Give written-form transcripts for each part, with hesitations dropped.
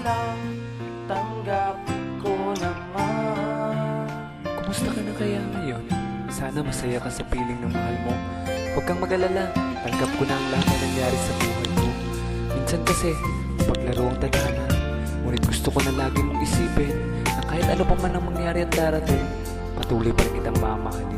lang, tanggap ko naman. Kumusta ka na kaya ngayon? Sana masaya ka sa piling ng mahal mo. Huwag kang mag-alala, tanggap ko na ang lahat na nangyari sa buhay mo. Minsan kasi, paglaro ang tadhana, ngunit gusto ko na lagi mong isipin na kahit ano pa man ang mangyari at darating, patuloy pa rin kitang mamahalin.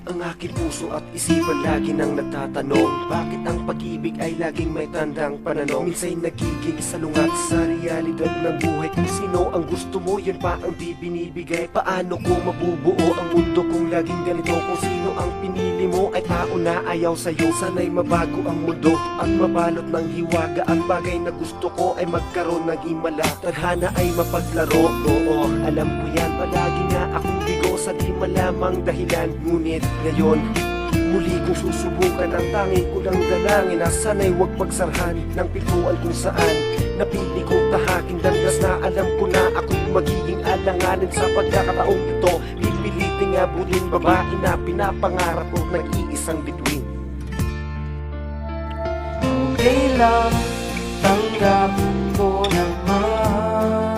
Ang aking puso at isipan lagi nang nagtatanong, bakit ang pag-ibig ay laging may tandang pananong? Minsa'y nagiging salungat sa realidad ng buhay. Kung sino ang gusto mo, yan pa ang di binibigay. Paano ko mabubuo ang mundo kung laging ganito? Kung sino ang pinili mo ay tao na ayaw sa'yo. Sana'y mabago ang mundo at mabalot ng hiwaga. Ang bagay na gusto ko ay magkaroon ng himala. Tadhana ay mapaglaro, oo, alam ko yan. Palagi nga akong bigo sa di malamang dahilan. Ngunit ngayon, muli kong susubukan ang tangi ko lang dalangin na sana'y huwag pagsarhan ng pintuan kung saan napili kong tahaking dandas na alam ko na ako'y magiging alanganin sa pagkakataong ito. Pipiliting abulin babae na pinapangarap ko nag-iisang bituin. Okay lang, tanggap ko naman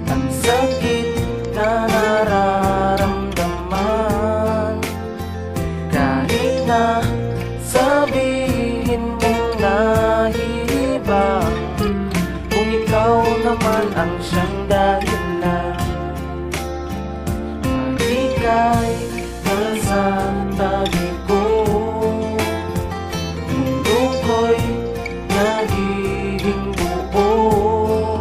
ang sakit na nararamdaman. Kahit na sabihin mong nahihibang, kung ikaw naman ang siyang dahilan, maligay nasa tabi ko. Mundo ko'y nagiging buo.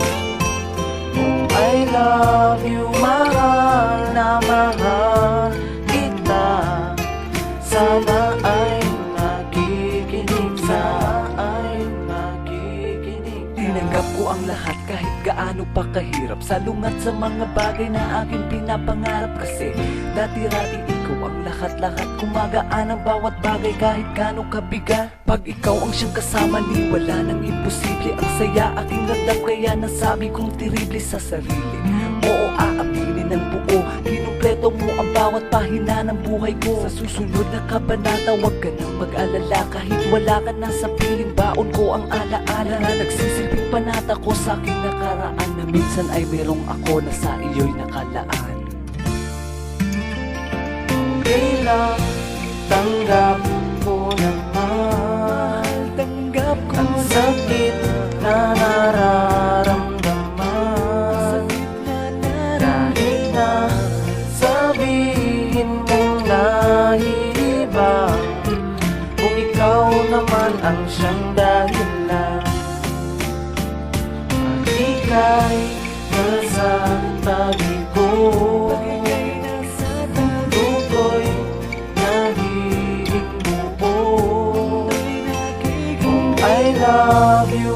Oh, I love you, mahal na mahal kita. Sana ay nakikinig Tinanggap ko ang lahat kahit gaano pa kahirap, salungat sa mga bagay na aking pinapangarap. Kasi dati-rati ikaw ang lahat-lahat, kumagaan ang bawat bagay kahit gaano kabigat. Pag ikaw ang siyang kasama, ni wala nang imposible. Ang saya aking ramdam kaya nasabi kong tirible sa sarili. Oo, aaminin ng buo, kinumpleto mo ang bawat pahina ng buhay ko. Sa susunod na kabanata, huwag ka nang mag-alala. Kahit wala ka na sa piling, baon ko ang alaala na nagsisilbing panata ko sa aking nakaraan, na minsan ay merong ako na sa iyo'y nakalaan. Okay lang, tanggap ko naman. Tanggap ko Ang sakit na nararamdaman. Kahit na sabihin mong nahihibang, kung ikaw naman ang siyang dahilan, maligay nasa tabi ko. Mundo ko'y nagiging buo. Oh, I love you,